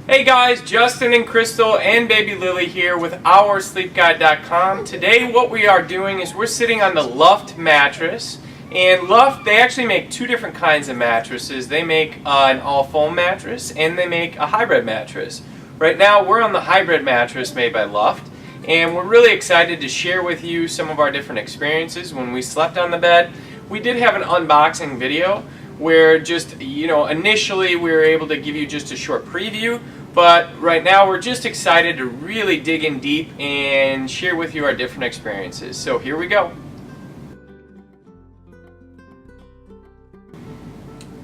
Hey guys, Justin and Crystal and Baby Lily here with OurSleepGuide.com. Today what we are doing is we're sitting on the Luft mattress. And Luft, they actually make two different kinds of mattresses. They make an all-foam mattress and they make a hybrid mattress. Right now we're on the hybrid mattress made by Luft. And we're really excited to share with you some of our different experiences when we slept on the bed. We did have an unboxing video where just, initially we were able to give you just a short preview. But right now we're just excited to really dig in deep and share with you our different experiences. So here we go.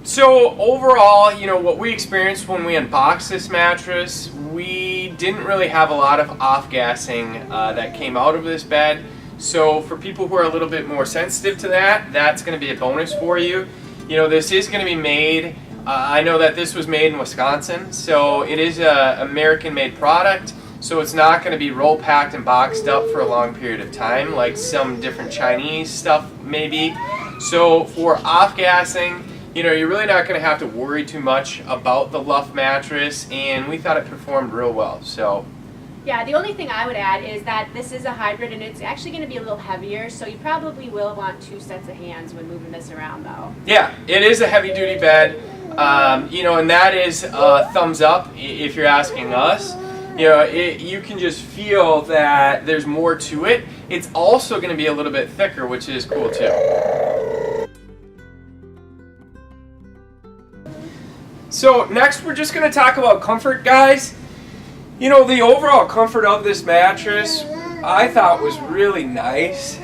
So overall, what we experienced when we unboxed this mattress, we didn't really have a lot of off-gassing that came out of this bed. So for people who are a little bit more sensitive to that, that's going to be a bonus for you. This is going to be made, I know that this was made in Wisconsin, so it is an American-made product, so it's not going to be roll-packed and boxed up for a long period of time like some different Chinese stuff maybe. So for off-gassing, you're really not going to have to worry too much about the Luft mattress, and we thought it performed real well. So. Yeah, the only thing I would add is that this is a hybrid and it's actually going to be a little heavier, so you probably will want two sets of hands when moving this around though. Yeah, it is a heavy duty bed, and that is a thumbs up if you're asking us. You can just feel that there's more to it. It's also going to be a little bit thicker, which is cool too. So next we're just going to talk about comfort, guys. The overall comfort of this mattress I thought was really nice.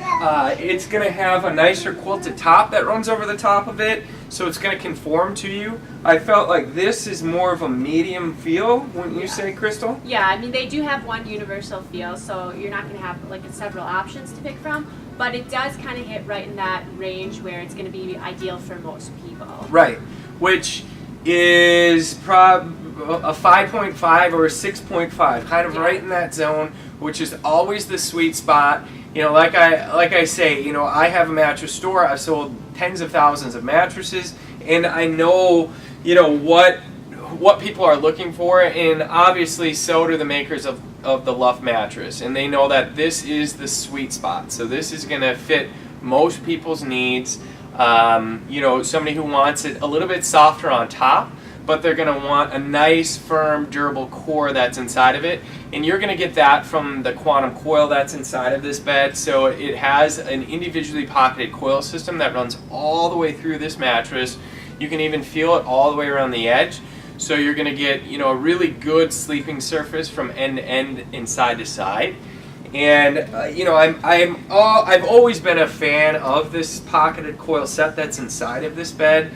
It's going to have a nicer quilted top that runs over the top of it, so it's going to conform to you. I felt like this is more of a medium feel, wouldn't you say, Crystal? Yeah, I mean they do have one universal feel, so you're not going to have several options to pick from, but it does kind of hit right in that range where it's going to be ideal for most people. Right, which is probably a 5.5 or a 6.5, kind of right in that zone, which is always the sweet spot. Like I say, I have a mattress store. I've sold tens of thousands of mattresses, and I know, what people are looking for, and obviously so do the makers of the Luft mattress, and they know that this is the sweet spot. So this is going to fit most people's needs. Somebody who wants it a little bit softer on top, but they're going to want a nice, firm, durable core that's inside of it. And you're going to get that from the quantum coil that's inside of this bed. So it has an individually pocketed coil system that runs all the way through this mattress. You can even feel it all the way around the edge. So you're going to get, a really good sleeping surface from end to end and side to side. And I've always been a fan of this pocketed coil set that's inside of this bed.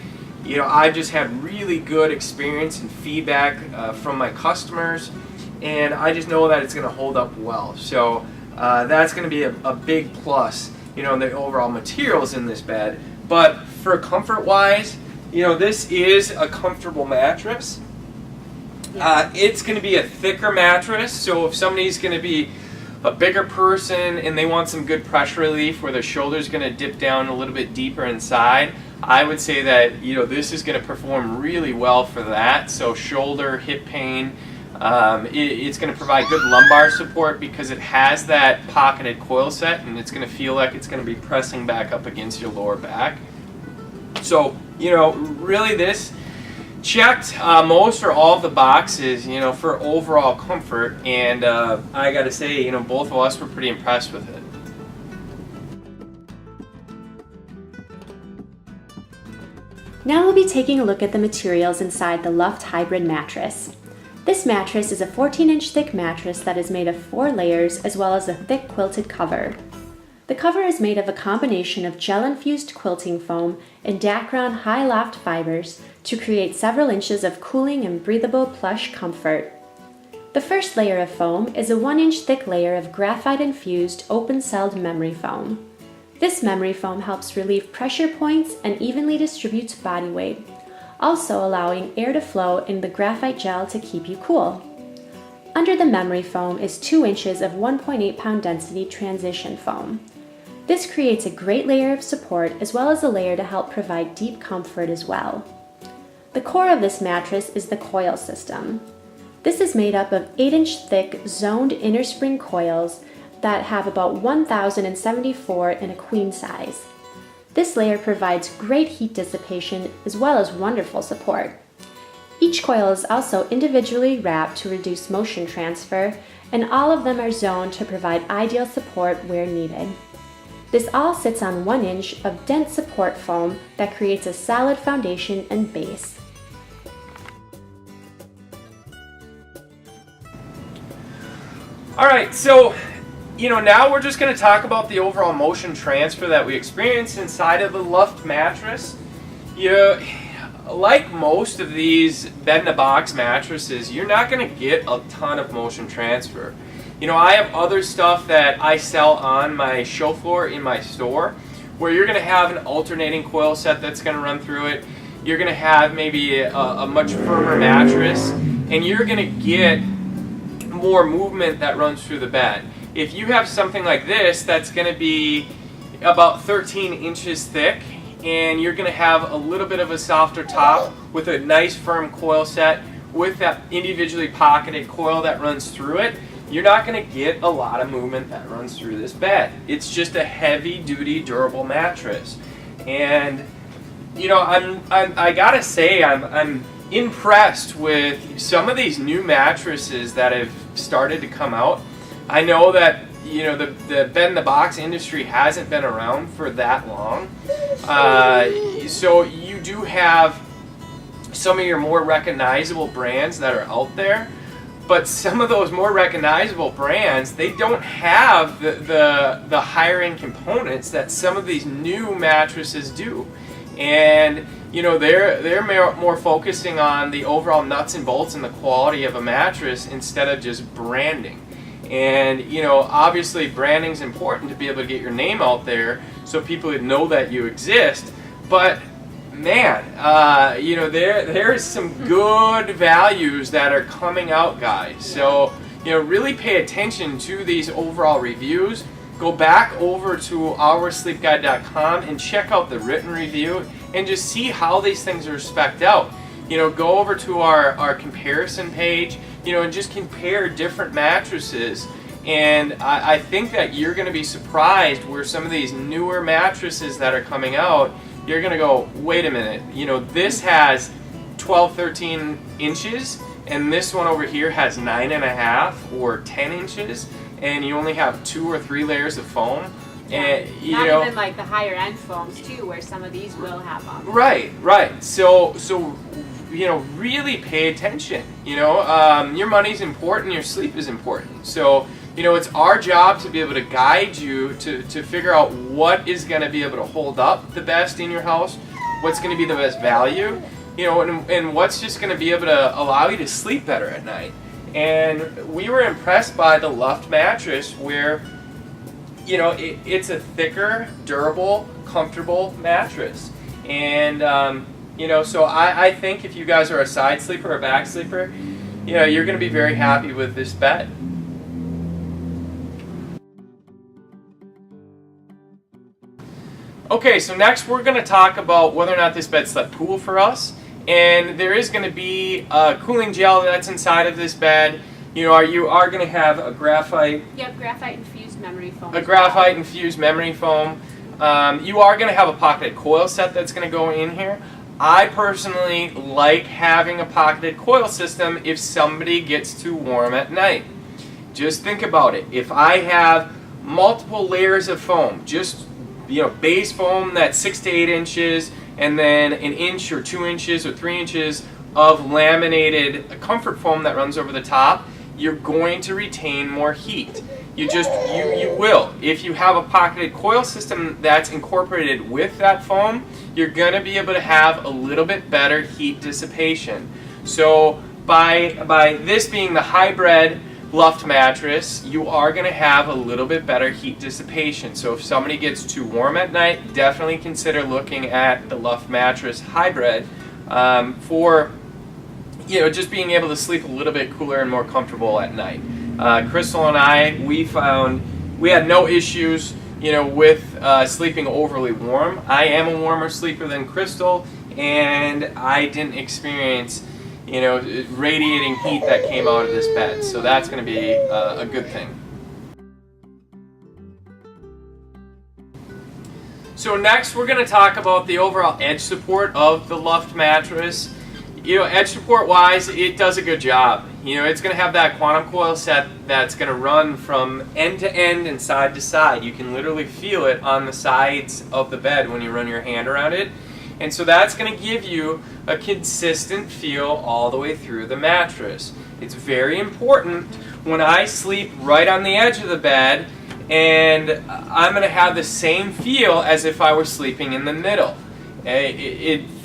I've just had really good experience and feedback from my customers, and I just know that it's going to hold up well. So that's going to be a big plus, in the overall materials in this bed. But for comfort-wise, this is a comfortable mattress. It's going to be a thicker mattress, so if somebody's going to be a bigger person and they want some good pressure relief where their shoulder's going to dip down a little bit deeper inside, I would say that this is going to perform really well for that. So shoulder, hip pain, it's going to provide good lumbar support because it has that pocketed coil set, and it's going to feel like it's going to be pressing back up against your lower back. So really this checked most or all of the boxes, for overall comfort, and I got to say, both of us were pretty impressed with it. Now we'll be taking a look at the materials inside the Luft hybrid mattress. This mattress is a 14-inch thick mattress that is made of 4 layers as well as a thick quilted cover. The cover is made of a combination of gel-infused quilting foam and Dacron high loft fibers to create several inches of cooling and breathable plush comfort. The first layer of foam is a 1-inch thick layer of graphite-infused open-celled memory foam. This memory foam helps relieve pressure points and evenly distributes body weight, also allowing air to flow in the graphite gel to keep you cool. Under the memory foam is 2 inches of 1.8 pound density transition foam. This creates a great layer of support as well as a layer to help provide deep comfort as well. The core of this mattress is the coil system. This is made up of 8-inch thick zoned inner spring coils that have about 1,074 in a queen size. This layer provides great heat dissipation as well as wonderful support. Each coil is also individually wrapped to reduce motion transfer, and all of them are zoned to provide ideal support where needed. This all sits on 1 inch of dense support foam that creates a solid foundation and base. All right, so now we're just going to talk about the overall motion transfer that we experience inside of the Luft mattress. Like most of these bed-in-a-box mattresses, you're not going to get a ton of motion transfer. I have other stuff that I sell on my show floor in my store where you're going to have an alternating coil set that's going to run through it. You're going to have maybe a much firmer mattress, and you're going to get more movement that runs through the bed. If you have something like this that's going to be about 13 inches thick, and you're going to have a little bit of a softer top with a nice firm coil set with that individually pocketed coil that runs through it, you're not going to get a lot of movement that runs through this bed. It's just a heavy-duty, durable mattress. And I gotta say, I'm impressed with some of these new mattresses that have started to come out. I know that the bed-in-the-box industry hasn't been around for that long, so you do have some of your more recognizable brands that are out there, but some of those more recognizable brands, they don't have the higher end components that some of these new mattresses do. And they're more focusing on the overall nuts and bolts and the quality of a mattress instead of just branding. And obviously branding is important to be able to get your name out there so people would know that you exist. But man, there's some good values that are coming out, guys. So really pay attention to these overall reviews. Go back over to oursleepguide.com and check out the written review and just see how these things are spec'd out. Go over to our comparison page, and just compare different mattresses. And I think that you're going to be surprised where some of these newer mattresses that are coming out, you're going to go, wait a minute, this has 12, 13 inches, and this one over here has 9.5 or 10 inches, and you only have 2 or 3 layers of foam. Yeah, and not even like the higher end foams too, where some of these will have them. Right. So really pay attention. Your money's important, your sleep is important. So it's our job to be able to guide you to figure out what is going to be able to hold up the best in your house, what's going to be the best value, and what's just going to be able to allow you to sleep better at night. And we were impressed by the Luft mattress where it's a thicker, durable, comfortable mattress. And so I think if you guys are a side sleeper or a back sleeper, you're going to be very happy with this bed. Okay, so next we're going to talk about whether or not this bed slept cool for us. And there is going to be a cooling gel that's inside of this bed. You are going to have a graphite. Yep, graphite infused memory foam. A graphite infused memory foam. You are going to have a pocketed coil set that's going to go in here. I personally like having a pocketed coil system if somebody gets too warm at night. Just think about it. If I have multiple layers of foam, just base foam that's 6 to 8 inches, and then an inch or 2 inches or 3 inches of laminated comfort foam that runs over the top, you're going to retain more heat. You will. If you have a pocketed coil system that's incorporated with that foam, you're going to be able to have a little bit better heat dissipation. So by this being the hybrid Luft mattress, you are going to have a little bit better heat dissipation. So if somebody gets too warm at night, definitely consider looking at the Luft mattress hybrid for just being able to sleep a little bit cooler and more comfortable at night. Crystal and I, we found we had no issues with sleeping overly warm. I am a warmer sleeper than Crystal, and I didn't experience radiating heat that came out of this bed. So that's going to be a good thing. So next we're going to talk about the overall edge support of the Luft mattress. Edge support wise, it does a good job. It's going to have that quantum coil set that's going to run from end to end and side to side. You can literally feel it on the sides of the bed when you run your hand around it. And so that's going to give you a consistent feel all the way through the mattress. It's very important when I sleep right on the edge of the bed, and I'm going to have the same feel as if I were sleeping in the middle.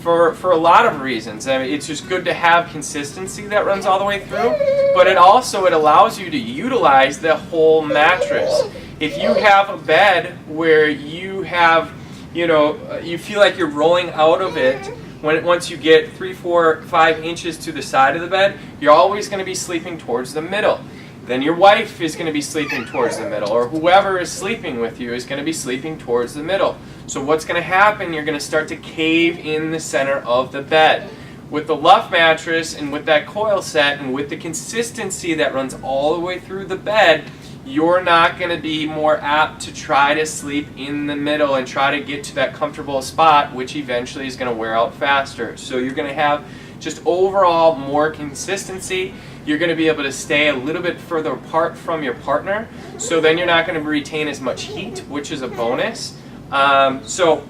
For a lot of reasons. I mean, it's just good to have consistency that runs all the way through, but it allows you to utilize the whole mattress. If you have a bed where you have, you feel like you're rolling out of it once you get 3, 4, 5 inches to the side of the bed, you're always going to be sleeping towards the middle. Then your wife is going to be sleeping towards the middle, or whoever is sleeping with you is going to be sleeping towards the middle. So what's going to happen, you're going to start to cave in the center of the bed. With the Luft mattress and with that coil set and with the consistency that runs all the way through the bed, you're not going to be more apt to try to sleep in the middle and try to get to that comfortable spot, which eventually is going to wear out faster. So you're going to have just overall more consistency. You're going to be able to stay a little bit further apart from your partner, so then you're not going to retain as much heat, which is a bonus. So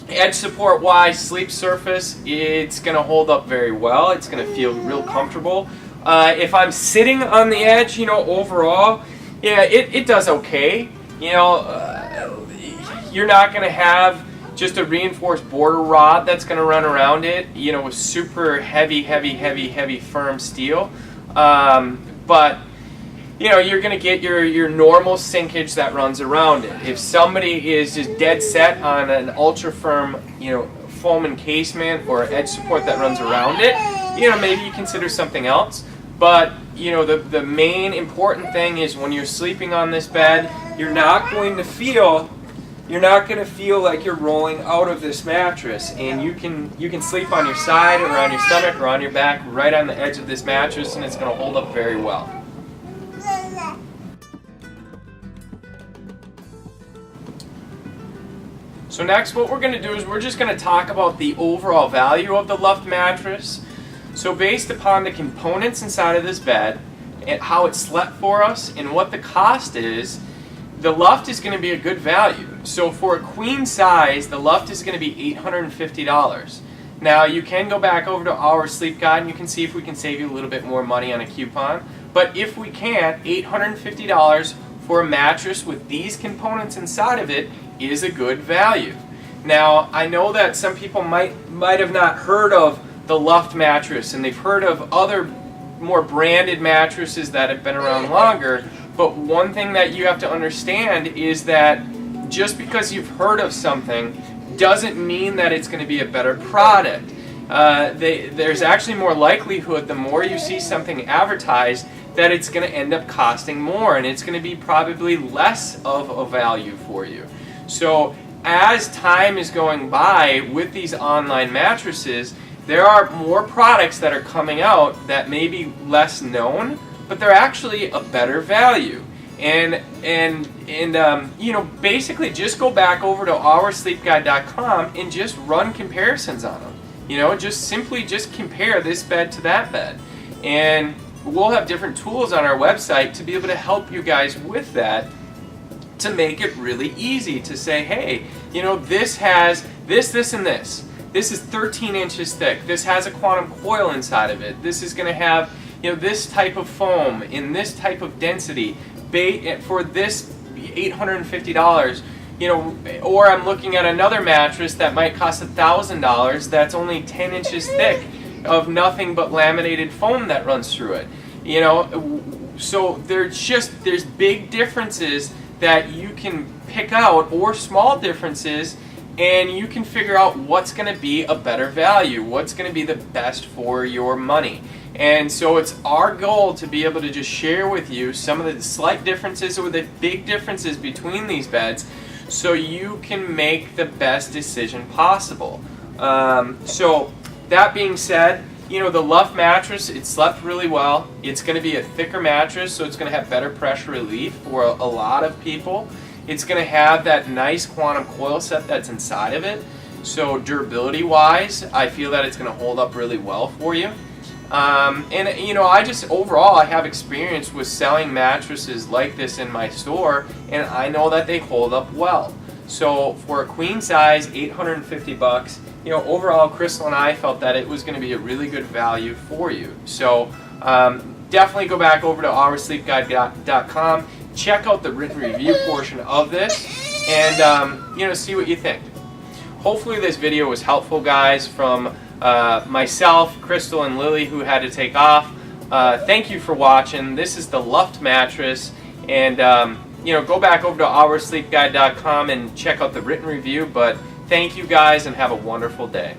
edge support wise, sleep surface, it's going to hold up very well. It's going to feel real comfortable. If I'm sitting on the edge, overall, yeah, it does okay. You're not going to have just a reinforced border rod that's going to run around it, with super heavy firm steel. But you're going to get your normal sinkage that runs around it. If somebody is just dead set on an ultra firm, foam encasement or edge support that runs around it, maybe you consider something else. But the main important thing is when you're sleeping on this bed, you're not going to feel like you're rolling out of this mattress, and you can sleep on your side or on your stomach or on your back right on the edge of this mattress, and it's going to hold up very well. So next what we're going to do is we're just going to talk about the overall value of the Luft mattress. So based upon the components inside of this bed and how it slept for us and what the cost is, the Luft is going to be a good value. So for a queen size, the Luft is going to be $850. Now you can go back over to our sleep guide and you can see if we can save you a little bit more money on a coupon. But if we can't, $850 for a mattress with these components inside of it is a good value. Now I know that some people might have not heard of the Luft mattress, and they've heard of other more branded mattresses that have been around longer. But one thing that you have to understand is that just because you've heard of something doesn't mean that it's going to be a better product. There's actually more likelihood, the more you see something advertised, that it's going to end up costing more, and it's going to be probably less of a value for you. So as time is going by with these online mattresses, there are more products that are coming out that may be less known, but they're actually a better value. And basically just go back over to oursleepguide.com and just run comparisons on them. Just compare this bed to that bed. And we'll have different tools on our website to be able to help you guys with that, to make it really easy to say, hey, this has this, and this. This is 13 inches thick. This has a quantum coil inside of it. This is going to have this type of foam in this type of density for this $850. Or I'm looking at another mattress that might cost $1,000 that's only 10 inches thick of nothing but laminated foam that runs through it. So there's big differences that you can pick out, or small differences, and you can figure out what's going to be a better value, what's going to be the best for your money. And so it's our goal to be able to just share with you some of the slight differences or the big differences between these beds, so you can make the best decision possible. So that being said, you know, the Luft mattress, it slept really well. It's going to be a thicker mattress, so it's going to have better pressure relief for a lot of people. It's going to have that nice quantum coil set that's inside of it. So durability wise, I feel that it's going to hold up really well for you. And you know, overall I have experience with selling mattresses like this in my store, and I know that they hold up well. So for a queen size, $850, you know, overall Crystal and I felt that it was going to be a really good value for you. So definitely go back over to oursleepguide.com, check out the written review portion of this, and you know, see what you think. Hopefully this video was helpful, guys, from myself, Crystal, and Lily, who had to take off. Thank you for watching. This is the Luft mattress, and you know, go back over to oursleepguide.com and check out the written review. But thank you guys, and have a wonderful day.